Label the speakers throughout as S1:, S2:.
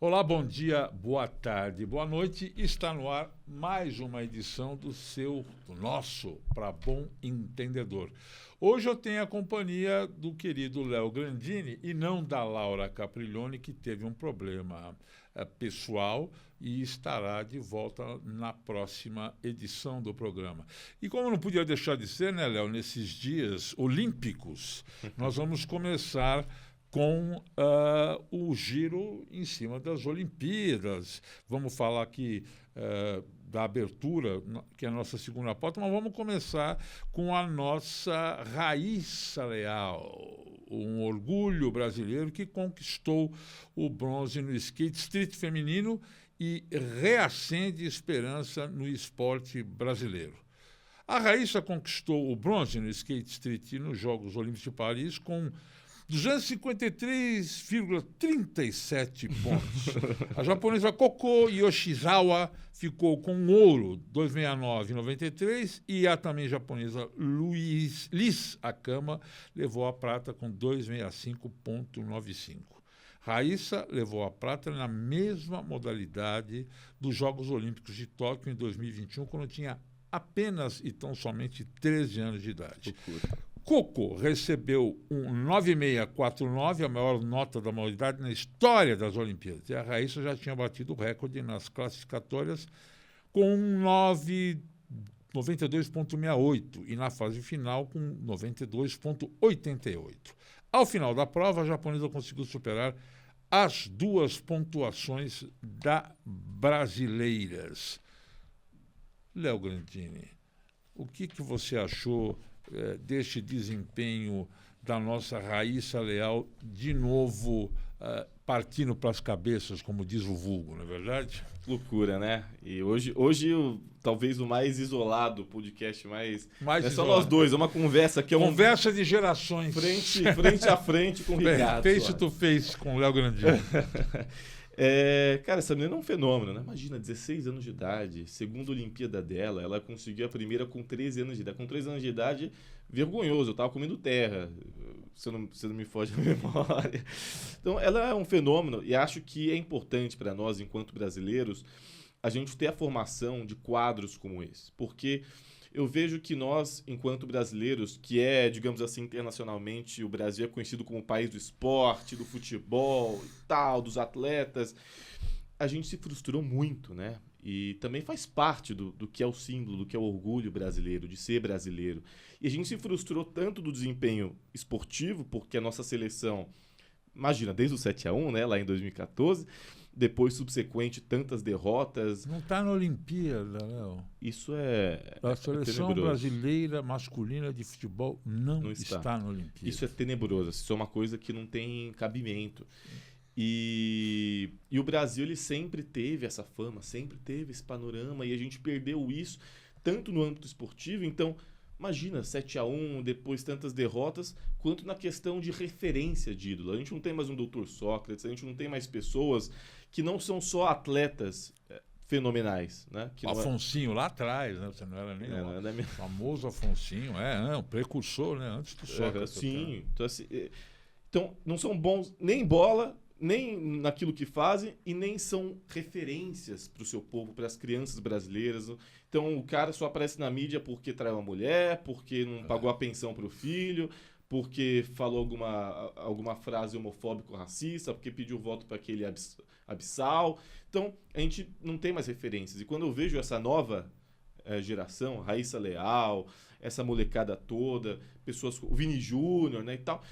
S1: Olá, bom dia, boa tarde, boa noite. Está no ar mais uma edição do nosso Para Bom Entendedor. Hoje eu tenho a companhia do querido Léo Grandini e não da Laura Capriglione, que teve um problema pessoal e estará de volta na próxima edição do programa. E como não podia deixar de ser, né, Léo, nesses dias olímpicos, nós vamos começar com o giro em cima das Olimpíadas. Vamos falar aqui da abertura, que é a nossa segunda pauta, mas vamos começar com a nossa Raíssa Leal, um orgulho brasileiro que conquistou o bronze no skate street feminino e reacende esperança no esporte brasileiro. A Raíssa conquistou o bronze no skate street nos Jogos Olímpicos de Paris com 253,37 pontos. A japonesa Koko Yoshizawa ficou com ouro, 269,93, e a também japonesa Liz Akama levou a prata com 265,95. Raíssa levou a prata na mesma modalidade dos Jogos Olímpicos de Tóquio em 2021, quando tinha apenas e tão somente 13 anos de idade. Koko recebeu um 9,649, a maior nota da modalidade na história das Olimpíadas. E a Raíssa já tinha batido o recorde nas classificatórias com um 92,68 e na fase final com 92,88. Ao final da prova, a japonesa conseguiu superar as duas pontuações das brasileiras. Léo Grandini, o que você achou deste desempenho da nossa Raíssa Leal, de novo partindo para as cabeças, como diz o vulgo, não é verdade?
S2: Loucura, né? E hoje talvez o mais isolado, o podcast mais é só
S1: isolado.
S2: Nós dois, é uma conversa que é
S1: conversa de gerações.
S2: Frente a frente com o Ricardo.
S1: Face to face com o Léo Grandini.
S2: Cara, essa menina é um fenômeno, né? Imagina, 16 anos de idade, segunda Olimpíada dela, ela conseguiu a primeira com 13 anos de idade. Com 13 anos de idade, vergonhoso, eu tava comendo terra, se não me foge a memória. Então, ela é um fenômeno e acho que é importante para nós, enquanto brasileiros, a gente ter a formação de quadros como esse, porque eu vejo que nós, enquanto brasileiros, que digamos assim, internacionalmente, o Brasil é conhecido como o país do esporte, do futebol e tal, dos atletas, a gente se frustrou muito, né? E também faz parte do que é o símbolo, do que é o orgulho brasileiro, de ser brasileiro. E a gente se frustrou tanto do desempenho esportivo, porque a nossa seleção, imagina, desde o 7-1, né, lá em 2014... depois subsequente tantas derrotas.
S1: Não está na Olimpíada, Léo.
S2: Isso é
S1: a seleção brasileira masculina de futebol não está na Olimpíada.
S2: Isso é tenebroso, isso é uma coisa que não tem cabimento. E o Brasil, ele sempre teve essa fama, sempre teve esse panorama, e a gente perdeu isso tanto no âmbito esportivo. Então, imagina, 7-1, depois tantas derrotas, quanto na questão de referência de ídolo. A gente não tem mais um Dr. Sócrates, a gente não tem mais pessoas que não são só atletas fenomenais, né? Que
S1: Afonsinho lá atrás, né? Você não era nem o famoso Afonsinho, um precursor, né? Antes do Sócrates.
S2: Sim. Então, não são bons nem em bola, nem naquilo que fazem, e nem são referências para o seu povo, para as crianças brasileiras. Então, o cara só aparece na mídia porque traiu uma mulher, porque não pagou a pensão para o filho, porque falou alguma frase homofóbico-racista, porque pediu voto para aquele abissal. Então, a gente não tem mais referências. E quando eu vejo essa nova geração, Raíssa Leal, essa molecada toda, pessoas, o Vini Júnior, né, e tal,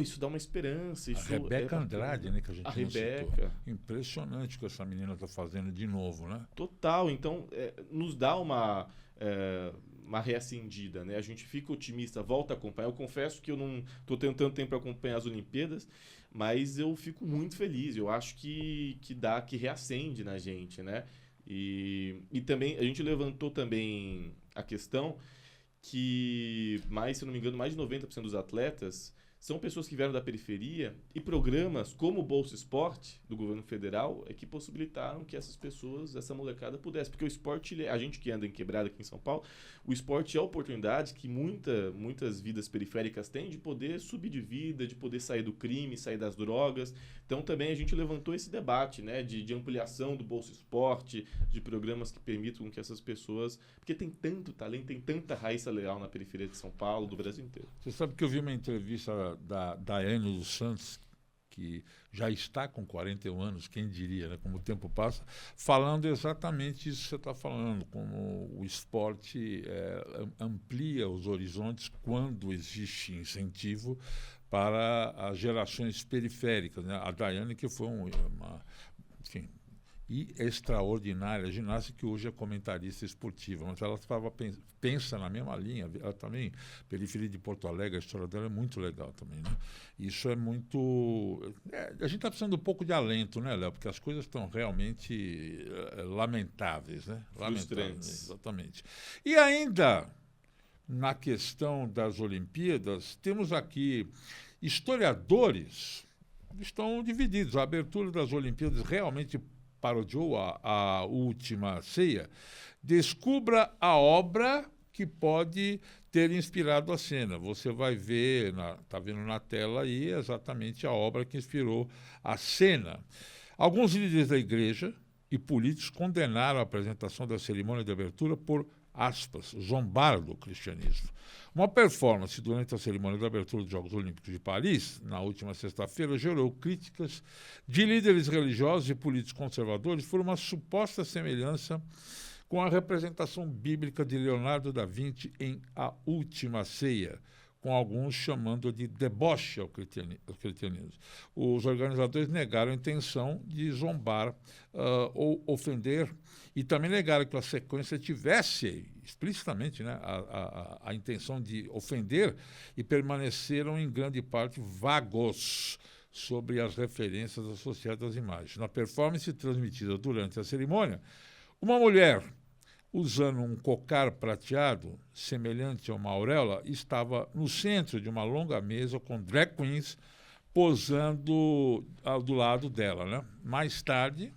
S2: isso dá uma esperança. Isso
S1: a Rebeca Andrade, né, que a gente
S2: não citou.
S1: Impressionante o que essa menina está fazendo de novo, né?
S2: Total. Então, nos dá uma reacendida, né? A gente fica otimista, volta a acompanhar. Eu confesso que eu não estou tendo tanto tempo para acompanhar as Olimpíadas, mas eu fico muito feliz. Eu acho que reacende na gente, né? E também, a gente levantou também a questão que, se não me engano, mais de 90% dos atletas são pessoas que vieram da periferia e programas como o Bolsa Esporte do governo federal é que possibilitaram que essas pessoas, essa molecada pudesse. Porque o esporte, a gente que anda em quebrada aqui em São Paulo, o esporte é a oportunidade que muitas vidas periféricas têm de poder subir de vida, de poder sair do crime, sair das drogas. Então também a gente levantou esse debate, né, de ampliação do Bolsa Esporte, de programas que permitam que essas pessoas... Porque tem tanto talento, tem tanta raiz salarial na periferia de São Paulo, do Brasil inteiro.
S1: Você sabe que eu vi uma entrevista da Daiane dos Santos, que já está com 41 anos, quem diria, né, como o tempo passa, falando exatamente isso que você está falando, como o esporte amplia os horizontes quando existe incentivo para as gerações periféricas, né? A Daiane, que foi enfim, e extraordinária ginasta, que hoje é comentarista esportiva, mas ela pensa na mesma linha. Ela também, periferia de Porto Alegre, a história dela é muito legal também, né? Isso é muito... a gente está precisando um pouco de alento, né, Léo? Porque as coisas estão realmente lamentáveis, né? Lamentáveis, exatamente. E ainda, na questão das Olimpíadas, temos aqui historiadores que estão divididos. A abertura das Olimpíadas realmente parodiou a Última Ceia. Descubra a obra que pode ter inspirado a cena. Você vai ver, está vendo na tela aí, exatamente a obra que inspirou a cena. Alguns líderes da igreja e políticos condenaram a apresentação da cerimônia de abertura por, aspas, zombar do cristianismo. Uma performance durante a cerimônia de abertura dos Jogos Olímpicos de Paris, na última sexta-feira, gerou críticas de líderes religiosos e políticos conservadores por uma suposta semelhança com a representação bíblica de Leonardo da Vinci em A Última Ceia, com alguns chamando de deboche ao cristianismo. Os organizadores negaram a intenção de zombar ou ofender, e também negaram que a sequência tivesse explicitamente, né, a intenção de ofender, e permaneceram em grande parte vagos sobre as referências associadas às imagens. Na performance transmitida durante a cerimônia, uma mulher usando um cocar prateado, semelhante a uma auréola, estava no centro de uma longa mesa com drag queens posando do lado dela, né? Mais tarde,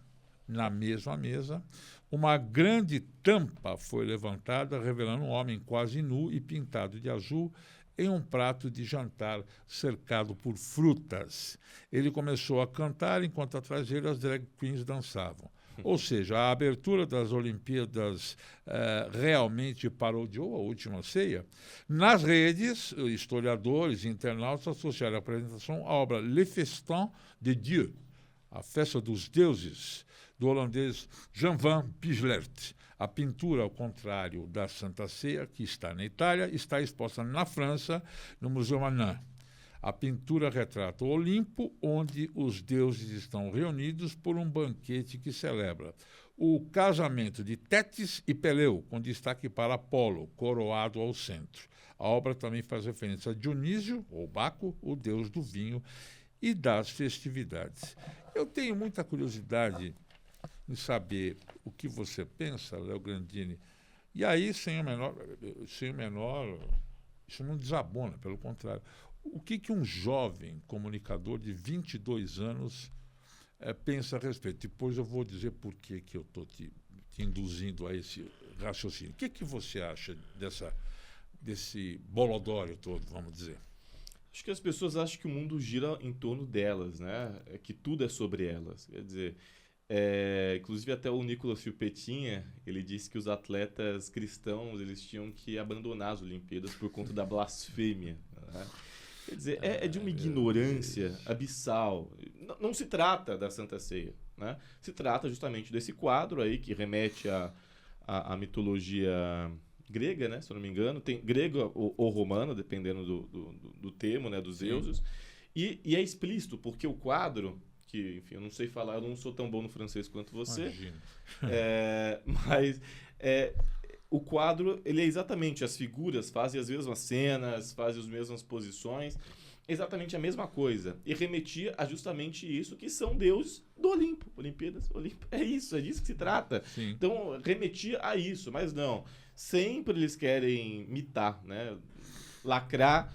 S1: na mesma mesa, uma grande tampa foi levantada, revelando um homem quase nu e pintado de azul em um prato de jantar cercado por frutas. Ele começou a cantar enquanto atrás dele as drag queens dançavam. Ou seja, a abertura das Olimpíadas realmente parodiou a Última Ceia. Nas redes, historiadores e internautas associaram a apresentação à obra Le Festin de Dieu, a Festa dos Deuses, do holandês Jan-van Bislert. A pintura, ao contrário da Santa Ceia, que está na Itália, está exposta na França, no Museu Manin. A pintura retrata o Olimpo, onde os deuses estão reunidos por um banquete que celebra o casamento de Tétis e Peleu, com destaque para Apolo, coroado ao centro. A obra também faz referência a Dionísio, ou Baco, o deus do vinho e das festividades. Eu tenho muita curiosidade em saber o que você pensa, Léo Grandini. E aí, sem o menor, isso não desabona, pelo contrário. O que um jovem comunicador de 22 anos pensa a respeito? Depois eu vou dizer por que eu estou te induzindo a esse raciocínio. O que você acha desse bolodório todo, vamos dizer?
S2: Acho que as pessoas acham que o mundo gira em torno delas, né? Que tudo é sobre elas. Quer dizer, inclusive até o Nicolas Filpetinha, ele disse que os atletas cristãos eles tinham que abandonar as Olimpíadas por conta da blasfêmia, né? Quer dizer, é de uma ignorância abissal. Não se trata da Santa Ceia, né? Se trata justamente desse quadro aí que remete à mitologia grega, né? Se eu não me engano. Tem grega ou romana, dependendo do termo, né? Dos deuses. E é explícito, porque o quadro, que, enfim, eu não sei falar, eu não sou tão bom no francês quanto você. Mas o quadro, ele é exatamente, as figuras fazem as mesmas cenas, fazem as mesmas posições, exatamente a mesma coisa. E remetia a justamente isso, que são deuses do Olimpo. Olimpíadas, Olimpo. É disso que se trata.
S1: Sim.
S2: Então, remetia a isso, mas não. Sempre eles querem mitar, né? Lacrar,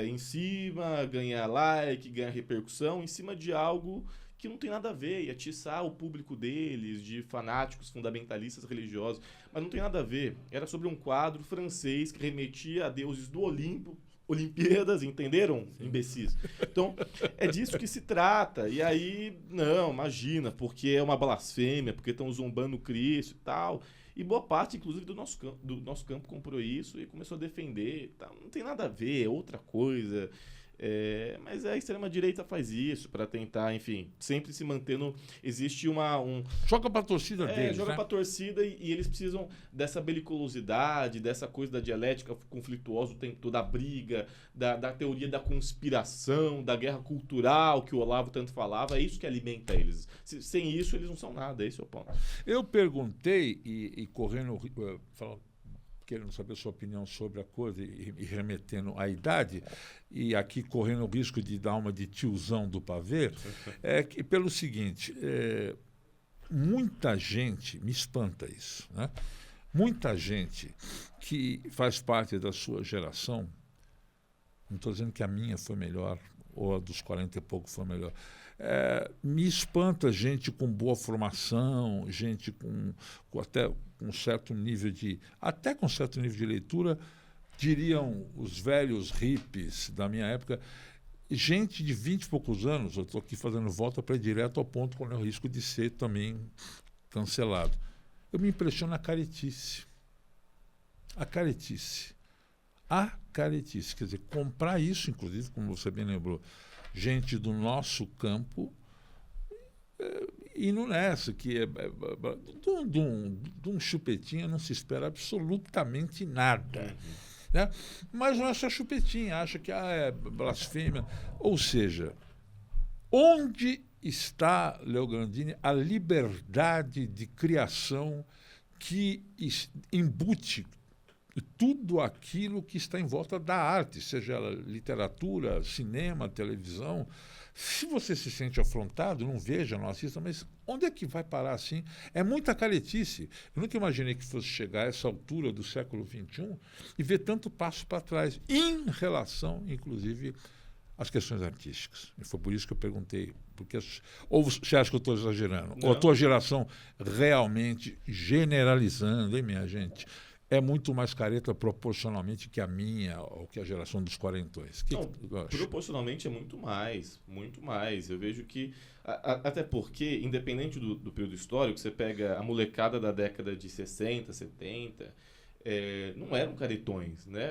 S2: em cima, ganhar like, ganhar repercussão, em cima de algo que não tem nada a ver, e atiçar o público deles, de fanáticos fundamentalistas religiosos, mas não tem nada a ver. Era sobre um quadro francês que remetia a deuses do Olimpo, Olimpíadas, entenderam? Imbecis. Então, é disso que se trata. E aí, não, imagina, porque é uma blasfêmia, porque estão zombando Cristo e tal. E boa parte, inclusive, do nosso campo comprou isso e começou a defender. Tá? Não tem nada a ver, é outra coisa. Mas a extrema-direita faz isso para tentar, enfim, sempre se mantendo. Existe
S1: joga para a torcida deles.
S2: Joga
S1: né?
S2: para a torcida e eles precisam dessa beliculosidade, dessa coisa da dialética conflituosa o tempo todo, da briga, da teoria da conspiração, da guerra cultural que o Olavo tanto falava. É isso que alimenta eles. Sem isso, eles não são nada. Esse é o ponto.
S1: Eu perguntei e correndo. Querendo saber a sua opinião sobre a coisa e remetendo à idade, e aqui correndo o risco de dar uma de tiozão do pavê, que pelo seguinte, muita gente, me espanta isso, né? Muita gente que faz parte da sua geração, não estou dizendo que a minha foi melhor, ou a dos 40 e pouco foi melhor, me espanta gente com boa formação, gente com até com certo nível até com certo nível de leitura, diriam os velhos hippies da minha época, gente de 20 e poucos anos, eu estou aqui fazendo volta para ir direto ao ponto com o risco de ser também cancelado. Eu me impressiono a caretice. A caretice. A caretice. Quer dizer, comprar isso, inclusive, como você bem lembrou, gente do nosso campo, indo nessa, que de um chupetinha não se espera absolutamente nada. Né? Mas não é só chupetinha, acha que é blasfêmia. Ou seja, onde está, Léo Grandini, a liberdade de criação que embute tudo aquilo que está em volta da arte, seja ela literatura, cinema, televisão? Se você se sente afrontado, não veja, não assista, mas onde é que vai parar assim? É muita caretice. Eu nunca imaginei que fosse chegar a essa altura do século XXI e ver tanto passo para trás, em relação, inclusive, às questões artísticas. E foi por isso que eu perguntei. Ou você acha que eu estou exagerando?
S2: Não.
S1: Ou a tua geração realmente generalizando, hein, minha gente? É muito mais careta proporcionalmente que a minha ou que a geração dos quarentões.
S2: Proporcionalmente é muito mais, muito mais. Eu vejo que, até porque, independente do período histórico, você pega a molecada da década de 60, 70, não eram caretões, né?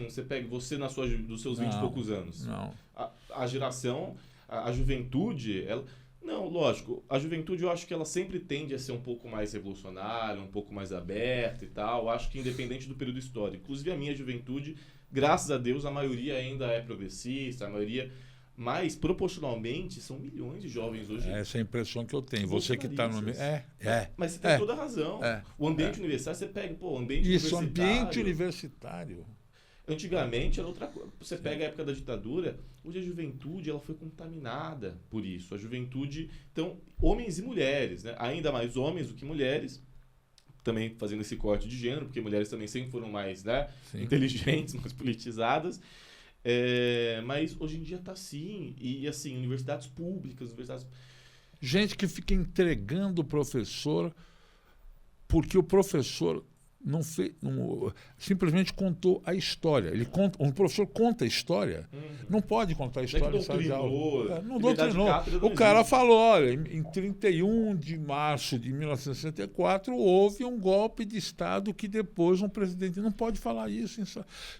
S2: Você pega você dos seus 20 e poucos anos.
S1: Não.
S2: A geração, a juventude, não, lógico, a juventude eu acho que ela sempre tende a ser um pouco mais revolucionária, um pouco mais aberta e tal, eu acho que independente do período histórico. Inclusive a minha juventude, graças a Deus, a maioria ainda é progressista, a maioria, mas proporcionalmente são milhões de jovens hoje.
S1: Essa é a impressão que eu tenho. Você que está no meio.
S2: Mas você tem toda a razão. O ambiente universitário, você pega, o ambiente
S1: Isso,
S2: universitário.
S1: Ambiente universitário.
S2: Antigamente era outra coisa. Você pega a época da ditadura, hoje a juventude ela foi contaminada por isso. A juventude, então, homens e mulheres, né? Ainda mais homens do que mulheres, também fazendo esse corte de gênero, porque mulheres também sempre foram mais, né, inteligentes, mais politizadas. Mas hoje em dia está assim. E assim, universidades públicas,
S1: Gente que fica entregando o professor porque o professor simplesmente contou a história. Um professor conta a história. Não pode contar a história em sala de aula. Não doutrinou. O cara falou, olha, em 31 de março de 1964 houve um golpe de Estado que depois um presidente... Não pode falar isso.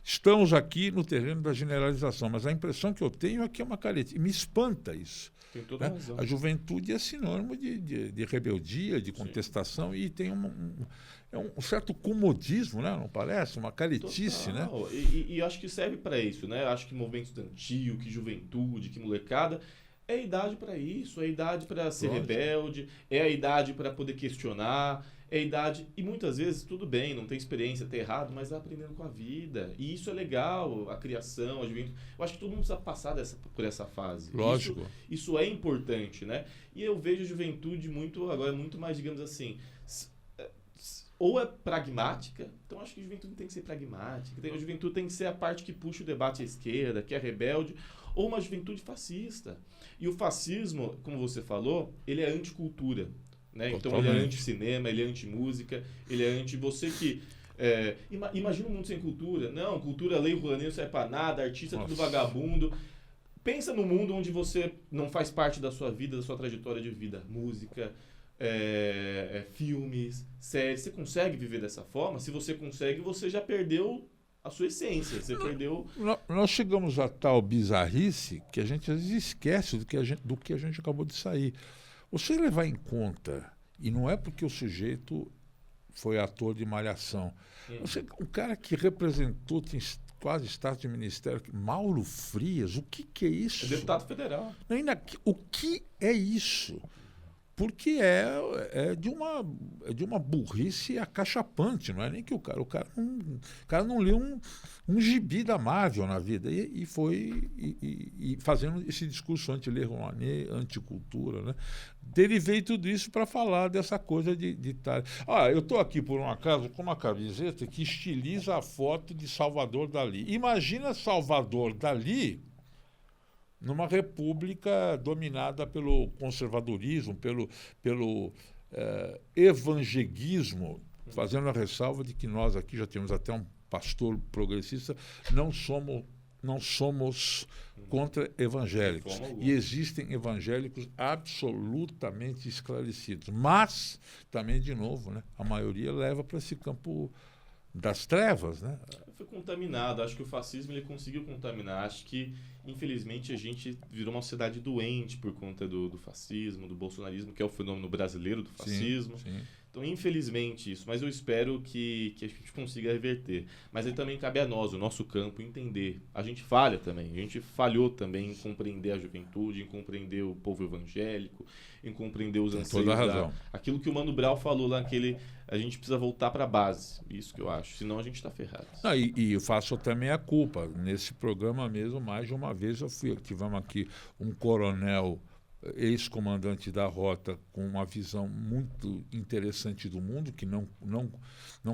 S1: Estamos aqui no terreno da generalização, mas a impressão que eu tenho é que é uma careta. E me espanta isso.
S2: Tem toda razão.
S1: A juventude é sinônimo de rebeldia, de contestação, e tem um certo comodismo, né? Não parece? Uma caretice, né?
S2: E acho que serve para isso, né? Acho que movimento estudantil, que juventude, que molecada, é a idade para isso, é a idade para ser rebelde, é a idade para poder questionar, é a idade... E muitas vezes, tudo bem, não tem experiência, tá errado, mas vai aprendendo com a vida. E isso é legal, a criação, a juventude. Eu acho que todo mundo precisa passar por essa fase.
S1: Lógico.
S2: Isso é importante, né? E eu vejo a juventude agora muito mais, digamos assim... ou é pragmática, então acho que a juventude tem que ser pragmática, a juventude tem que ser a parte que puxa o debate à esquerda, que é rebelde, ou uma juventude fascista. E o fascismo, como você falou, ele é anticultura, né? Então ele é anti-cinema, ele é anti-música, ele é anti... Você que... imagina um mundo sem cultura. Não, cultura, lei Rouanet não serve pra nada, artista é tudo vagabundo. Pensa no mundo onde você não faz parte da sua vida, da sua trajetória de vida. Música, filmes, séries. Você consegue viver dessa forma? Se você consegue, você já perdeu a sua essência. Você perdeu...
S1: Nós chegamos a tal bizarrice que a gente às vezes esquece do que a gente acabou de sair. Você levar em conta, e não é porque o sujeito foi ator de Malhação. O cara que representou, tem quase status de ministério, Mauro Frias, o que é isso?
S2: É deputado federal.
S1: O que é isso? Porque é de uma burrice acachapante, não é nem que o cara não leu um gibi da Marvel na vida e foi fazendo esse discurso anti-lei Rouanet, anticultura, né? Derivei tudo isso para falar dessa coisa de estar... eu estou aqui, por um acaso, com uma camiseta que estiliza a foto de Salvador Dalí. Imagina Salvador Dalí numa república dominada pelo conservadorismo, pelo evangelismo, fazendo a ressalva de que nós aqui já temos até um pastor progressista, não somos contra evangélicos. E existem evangélicos absolutamente esclarecidos. Mas, também, de novo, né, a maioria leva para esse campo das trevas, né?
S2: Foi contaminado. Acho que o fascismo ele conseguiu contaminar. Acho que, infelizmente, a gente virou uma sociedade doente por conta do fascismo, do bolsonarismo, que é o fenômeno brasileiro do fascismo.
S1: Sim.
S2: Então, infelizmente, isso. Mas eu espero que a gente consiga reverter. Mas aí também cabe a nós, o nosso campo, entender. A gente falha também. A gente falhou também em compreender a juventude, em compreender o povo evangélico, em compreender os anseios.
S1: Toda a razão.
S2: Aquilo que o Mano Brown falou lá, a gente precisa voltar para a base. Isso que eu acho. Senão a gente está ferrado.
S1: E eu faço também a culpa. Nesse programa mesmo, mais de uma vez, tivemos aqui um coronel ex-comandante da rota com uma visão muito interessante do mundo, que não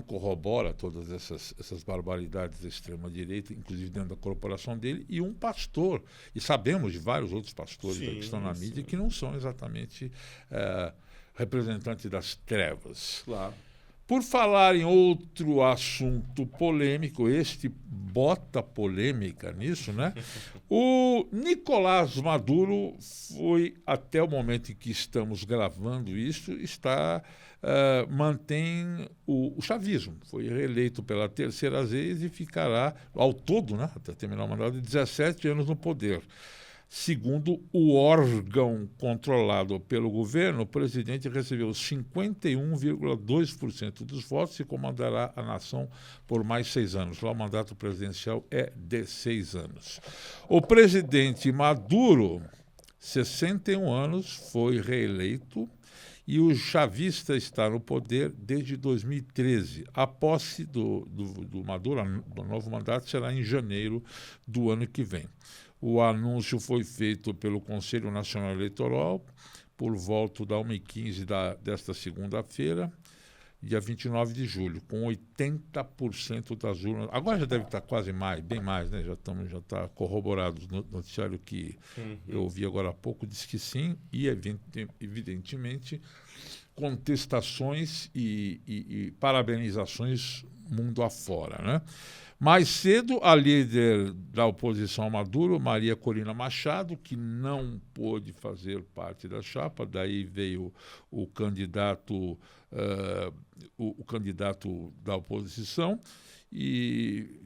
S1: corrobora todas essas barbaridades da extrema-direita, inclusive dentro da corporação dele, e um pastor, e sabemos de vários outros pastores que estão na mídia, que não são exatamente representantes das trevas.
S2: Claro.
S1: Por falar em outro assunto polêmico, este bota polêmica nisso, né? O Nicolás Maduro foi, até o momento em que estamos gravando isso, mantém o chavismo. Foi reeleito pela terceira vez e ficará, ao todo, né, até terminar o mandato, de 17 anos no poder. Segundo o órgão controlado pelo governo, o presidente recebeu 51,2% dos votos e comandará a nação por mais 6 anos. Lá o mandato presidencial é de 6 anos. O presidente Maduro, 61 anos, foi reeleito e o chavista está no poder desde 2013. A posse do Maduro, do novo mandato, será em janeiro do ano que vem. O anúncio foi feito pelo Conselho Nacional Eleitoral por volta da 1h15 desta segunda-feira, dia 29 de julho, com 80% das urnas. Agora já deve estar quase bem mais, né? Já está corroborado no noticiário que eu ouvi agora há pouco, diz que sim, e evidentemente contestações e parabenizações mundo afora, né? Mais cedo, a líder da oposição a Maduro, Maria Corina Machado, que não pôde fazer parte da chapa, daí veio o candidato da oposição e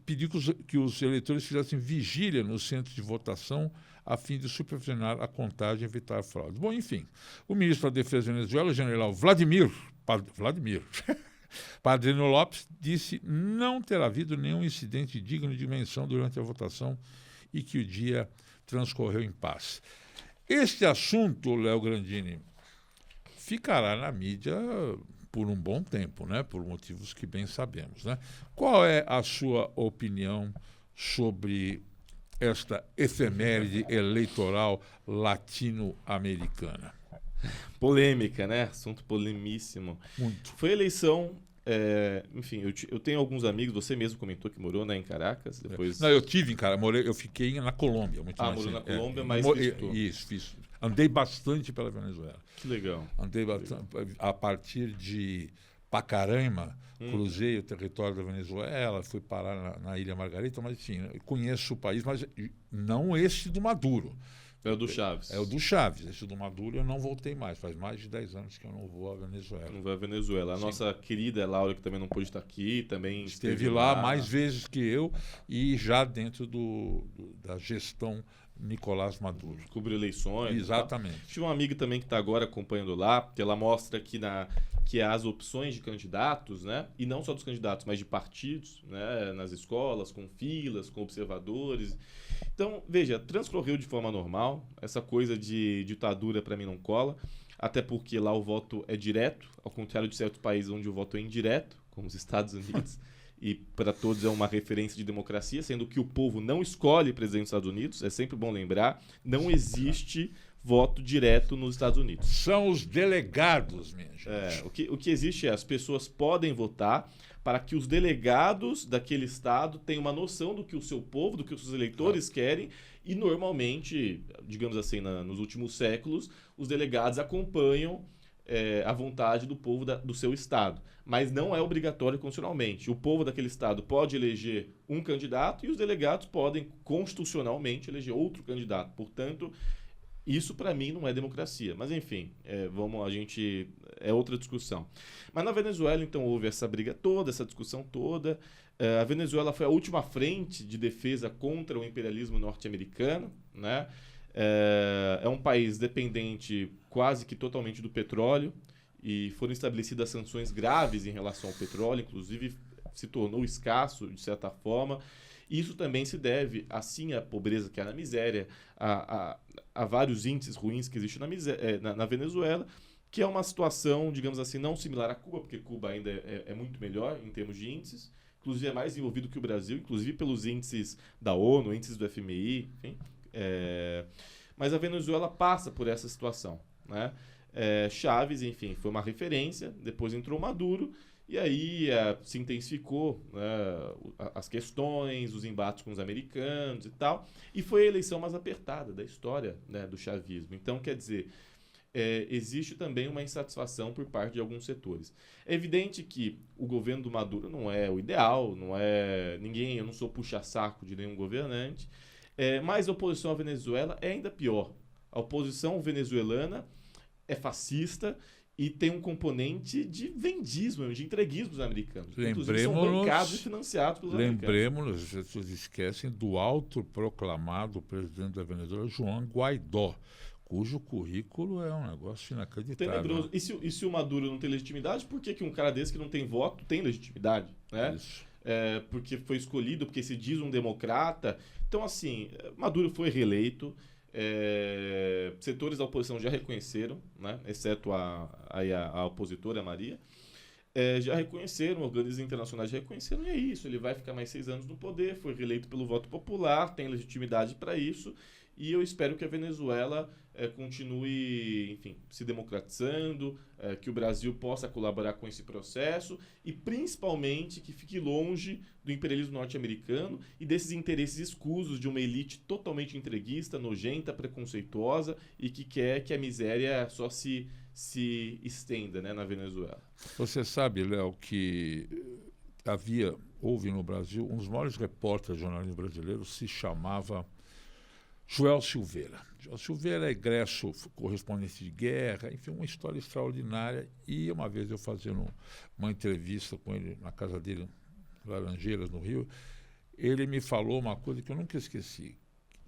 S1: pediu que os eleitores fizessem vigília no centro de votação a fim de supervisionar a contagem e evitar fraude. Bom, enfim, o ministro da Defesa da Venezuela, o general Vladimir Padrino Lopes, disse não ter havido nenhum incidente digno de menção durante a votação e que o dia transcorreu em paz. Este assunto, Léo Grandini, ficará na mídia por um bom tempo, né? Por motivos que bem sabemos, né? Qual é a sua opinião sobre esta efeméride eleitoral latino-americana?
S2: Polêmica, né? Assunto polemíssimo.
S1: Muito.
S2: Foi eleição... enfim, eu tenho alguns amigos, você mesmo comentou que morou, né, em Caracas, depois...
S1: Não, eu tive em Caracas, eu fiquei na Colômbia.
S2: Morou na Colômbia, mas
S1: visitou. Isso, fiz. Andei bastante pela Venezuela.
S2: Que legal.
S1: Andei bastante, a partir de Pacaraima, cruzei o território da Venezuela, fui parar na Ilha Margarita, mas enfim, eu conheço o país, mas não esse do Maduro.
S2: É o do Chaves.
S1: É o do Chaves. Esse do Maduro eu não voltei mais. Faz mais de 10 anos que eu não vou à Venezuela.
S2: Não vai à Venezuela. A nossa querida Laura, que também não pôde estar aqui, também
S1: esteve lá mais vezes que eu e já dentro da gestão Nicolás Maduro.
S2: Cobriu eleições.
S1: Exatamente.
S2: Tive uma amiga também que está agora acompanhando lá, que ela mostra que as opções de candidatos, né, e não só dos candidatos, mas de partidos, né, nas escolas, com filas, com observadores. Então, veja, transcorreu de forma normal, essa coisa de ditadura para mim não cola, até porque lá o voto é direto, ao contrário de certos países onde o voto é indireto, como os Estados Unidos, e para todos é uma referência de democracia, sendo que o povo não escolhe presidente dos Estados Unidos, é sempre bom lembrar, não existe voto direto nos Estados Unidos.
S1: São os delegados, minha gente.
S2: O que existe é as pessoas podem votar para que os delegados daquele estado tenham uma noção do que o seu povo, do que os seus eleitores querem, e normalmente, digamos assim, nos últimos séculos, os delegados acompanham a vontade do povo do seu estado. Mas não é obrigatório constitucionalmente. O povo daquele estado pode eleger um candidato e os delegados podem constitucionalmente eleger outro candidato. Portanto, isso para mim não é democracia. Mas enfim, é outra discussão. Mas na Venezuela, então, houve essa briga toda, essa discussão toda. A Venezuela foi a última frente de defesa contra o imperialismo norte-americano, né? É um país dependente quase que totalmente do petróleo e foram estabelecidas sanções graves em relação ao petróleo, inclusive se tornou escasso de certa forma. Isso também se deve, assim, à pobreza que há na miséria, a vários índices ruins que existem na Venezuela, que é uma situação, digamos assim, não similar à Cuba, porque Cuba ainda é muito melhor em termos de índices, inclusive é mais envolvido que o Brasil, inclusive pelos índices da ONU, índices do FMI, enfim. Mas a Venezuela passa por essa situação, né? Chávez, enfim, foi uma referência, depois entrou Maduro, e aí se intensificou, né, as questões, os embates com os americanos e tal, e foi a eleição mais apertada da história, né, do chavismo. Então, quer dizer, existe também uma insatisfação por parte de alguns setores. É evidente que o governo do Maduro não é o ideal, eu não sou puxa-saco de nenhum governante, mas a oposição à Venezuela é ainda pior. A oposição venezuelana é fascista e tem um componente de vendismo, de entreguismo dos americanos. Inclusive são bancados e financiados pelos americanos.
S1: Lembremos, as pessoas esquecem do autoproclamado presidente da Venezuela, João Guaidó, cujo currículo é um negócio inacreditável.
S2: Tenebroso. E se o Maduro não tem legitimidade, por que um cara desse que não tem voto tem legitimidade? Né? Isso. Porque foi escolhido, porque se diz um democrata. Então, assim, Maduro foi reeleito, setores da oposição já reconheceram, né? Exceto a opositora, a Maria, já reconheceram, organismos internacionais já reconheceram, e é isso, ele vai ficar mais 6 anos no poder, foi reeleito pelo voto popular, tem legitimidade para isso, e eu espero que a Venezuela continue, enfim, se democratizando, que o Brasil possa colaborar com esse processo e, principalmente, que fique longe do imperialismo norte-americano e desses interesses escusos de uma elite totalmente entreguista, nojenta, preconceituosa e que quer que a miséria só se estenda, né, na Venezuela.
S1: Você sabe, Léo, que houve no Brasil, um dos maiores repórteres do jornalismo brasileiro se chamava Joel Silveira. Joel Silveira é egresso correspondente de guerra, enfim, uma história extraordinária. E uma vez eu fazendo uma entrevista com ele na casa dele, Laranjeiras, no Rio, ele me falou uma coisa que eu nunca esqueci,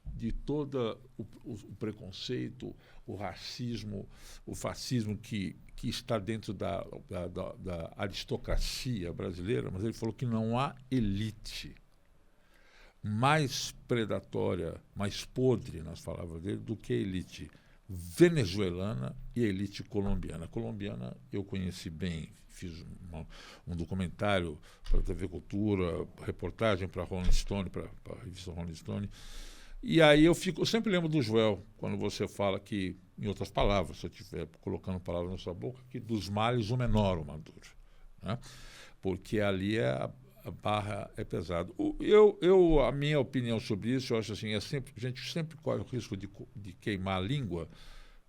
S1: de todo o preconceito, o racismo, o fascismo que está dentro da aristocracia brasileira, mas ele falou que não há elite mais predatória, mais podre, nas palavras dele, do que a elite venezuelana e a elite colombiana. A colombiana eu conheci bem, fiz um documentário para a TV Cultura, reportagem para a Rolling Stone, para a revista Rolling Stone. E aí eu sempre lembro do Joel, quando você fala que, em outras palavras, se eu estiver colocando palavras na sua boca, que dos males o menor o Maduro, né? Porque ali a barra é pesada. A minha opinião sobre isso, eu acho assim, a gente sempre corre o risco de queimar a língua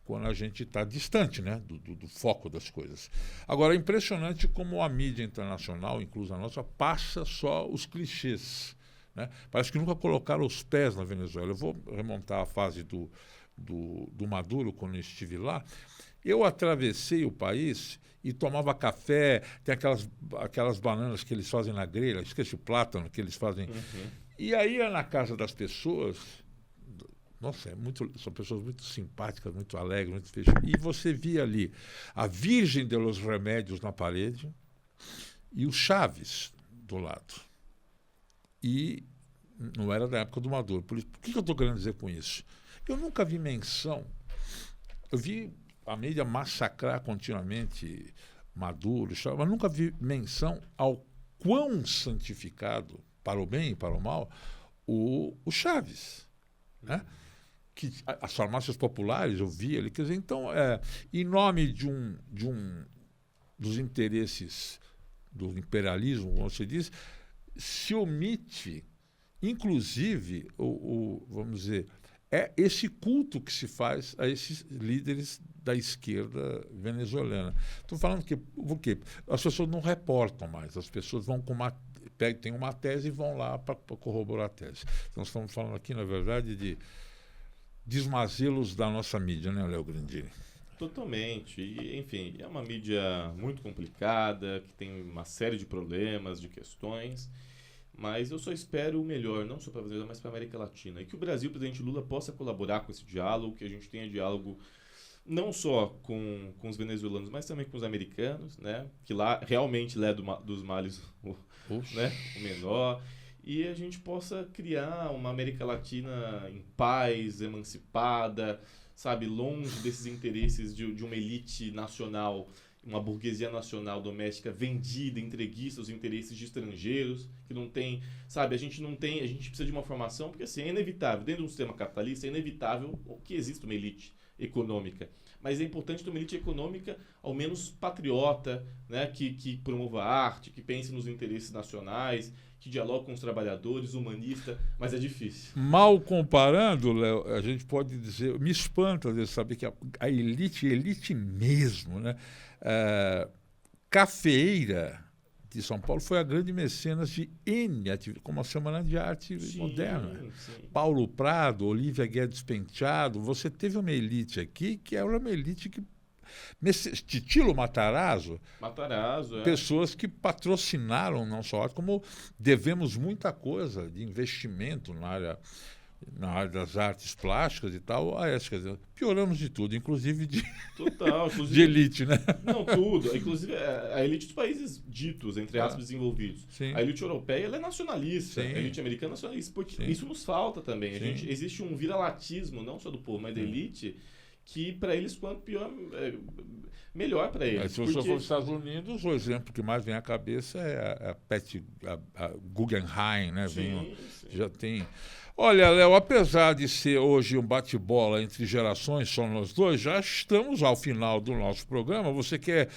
S1: quando a gente está distante, né, do foco das coisas. Agora, é impressionante como a mídia internacional, inclusive a nossa, passa só os clichês, né? Parece que nunca colocaram os pés na Venezuela. Eu vou remontar a fase do Maduro, quando eu estive lá. Eu atravessei o país e tomava café, tem aquelas bananas que eles fazem na grelha, esqueci o plátano que eles fazem.
S2: Uhum.
S1: E aí ia na casa das pessoas. Nossa, são pessoas muito simpáticas, muito alegres, muito fechadas. E você via ali a Virgem de los Remédios na parede e o Chaves do lado. E não era da época do Maduro. Por que eu estou querendo dizer com isso? Eu nunca vi menção. Eu vi a mídia massacrar continuamente Maduro, Chaves, mas nunca vi menção ao quão santificado, para o bem e para o mal, o Chaves, né? Que as farmácias populares, eu vi ali, quer dizer, então, em nome dos interesses do imperialismo, como você diz, se omite, inclusive, vamos dizer, é esse culto que se faz a esses líderes da esquerda venezuelana. Estou falando que, por quê? As pessoas não reportam mais, as pessoas vão têm uma tese e vão lá para corroborar a tese. Então, estamos falando aqui, na verdade, de desmazelos da nossa mídia, né, Léo Grandini?
S2: Totalmente. E, enfim, é uma mídia muito complicada, que tem uma série de problemas, de questões, mas eu só espero o melhor, não só para a Venezuela, mas para a América Latina. E que o Brasil, o presidente Lula, possa colaborar com esse diálogo, que a gente tenha diálogo não só com os venezuelanos, mas também com os americanos, né? Que lá realmente é dos males né? O menor. E a gente possa criar uma América Latina em paz, emancipada, sabe, longe desses interesses de uma elite nacional, uma burguesia nacional doméstica vendida, entreguista aos interesses de estrangeiros, que não tem, sabe, a gente precisa de uma formação, porque assim, é inevitável, dentro de um sistema capitalista, é inevitável que exista uma elite econômica. Mas é importante ter uma elite econômica, ao menos patriota, né, que promova a arte, que pense nos interesses nacionais, que dialoga com os trabalhadores, humanista, mas é difícil.
S1: Mal comparando, Léo, a gente pode dizer, me espanta às vezes saber que a elite mesmo, né? Cafeeira de São Paulo foi a grande mecenas de N atividades, como a Semana de Arte Moderna.
S2: Sim.
S1: Paulo Prado, Olívia Guedes Penteado, você teve uma elite aqui que era uma elite que Titilo Matarazzo, pessoas que patrocinaram não só a arte, como devemos muita coisa de investimento na área das artes plásticas e tal, quer dizer, pioramos de tudo, inclusive de elite, né?
S2: Não, tudo. Inclusive a elite dos países ditos, entre aspas, desenvolvidos.
S1: Sim.
S2: A elite europeia ela é nacionalista,
S1: Sim.
S2: a elite americana é nacionalista, porque
S1: Sim.
S2: isso nos falta também.
S1: Sim.
S2: Existe um viralatismo, não só do povo, mas da elite, que para eles, quanto pior, melhor para eles.
S1: Se você for para os Estados Unidos, o exemplo que mais vem à cabeça é a Guggenheim, né?
S2: Sim.
S1: Já tem. Olha, Léo, apesar de ser hoje um bate-bola entre gerações, só nós dois, já estamos ao final do nosso programa. Você quer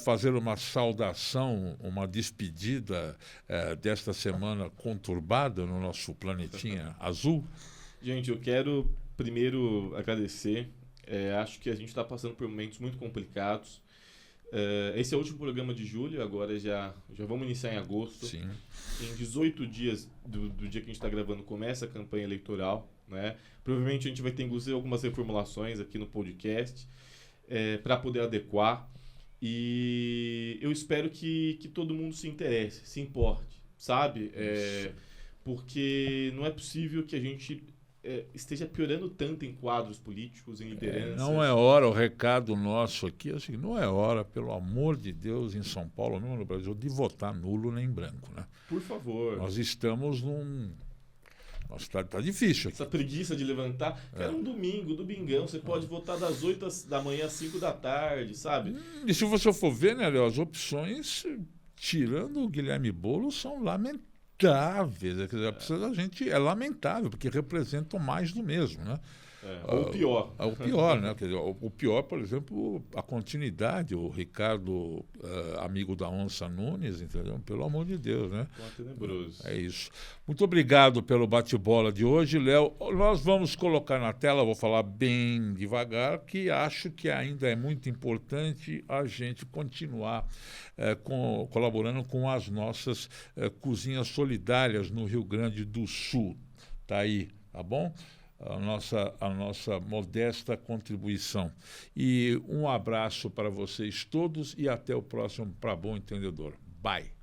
S1: fazer uma saudação, uma despedida desta semana conturbada no nosso planetinha azul?
S2: Gente, eu quero primeiro agradecer. Acho que a gente está passando por momentos muito complicados. Esse é o último programa de julho, agora já vamos iniciar em agosto.
S1: Sim.
S2: Em 18 dias do dia que a gente está gravando começa a campanha eleitoral, né? Provavelmente a gente vai ter inclusive algumas reformulações aqui no podcast para poder adequar. E eu espero que todo mundo se interesse, se importe, sabe? Porque não é possível que a gente esteja piorando tanto em quadros políticos, em lideranças.
S1: Não é hora, o recado nosso aqui é o seguinte, não é hora, pelo amor de Deus, em São Paulo, mesmo no Brasil, de votar nulo nem branco, né?
S2: Por favor.
S1: Nós estamos num... Nossa, tá difícil aqui.
S2: Essa preguiça de levantar. Era um domingão, você pode votar das 8 da manhã às 5 da tarde, sabe?
S1: E se você for ver, né, Léo, as opções, tirando o Guilherme Boulos, são lamentáveis. lamentáveis. Quer dizer, a gente é lamentável, porque representam mais do mesmo, né?
S2: Ou pior.
S1: O pior, né? Quer dizer, o pior, por exemplo, a continuidade, o Ricardo, amigo da Onça Nunes, entendeu? Pelo amor de Deus, né?
S2: Tenebroso.
S1: É isso. Muito obrigado pelo bate-bola de hoje, Léo. Nós vamos colocar na tela, vou falar bem devagar, que acho que ainda é muito importante a gente continuar colaborando com as nossas cozinhas solidárias no Rio Grande do Sul. Tá aí, tá bom? A nossa modesta contribuição. E um abraço para vocês todos e até o próximo Para Bom Entendedor. Bye!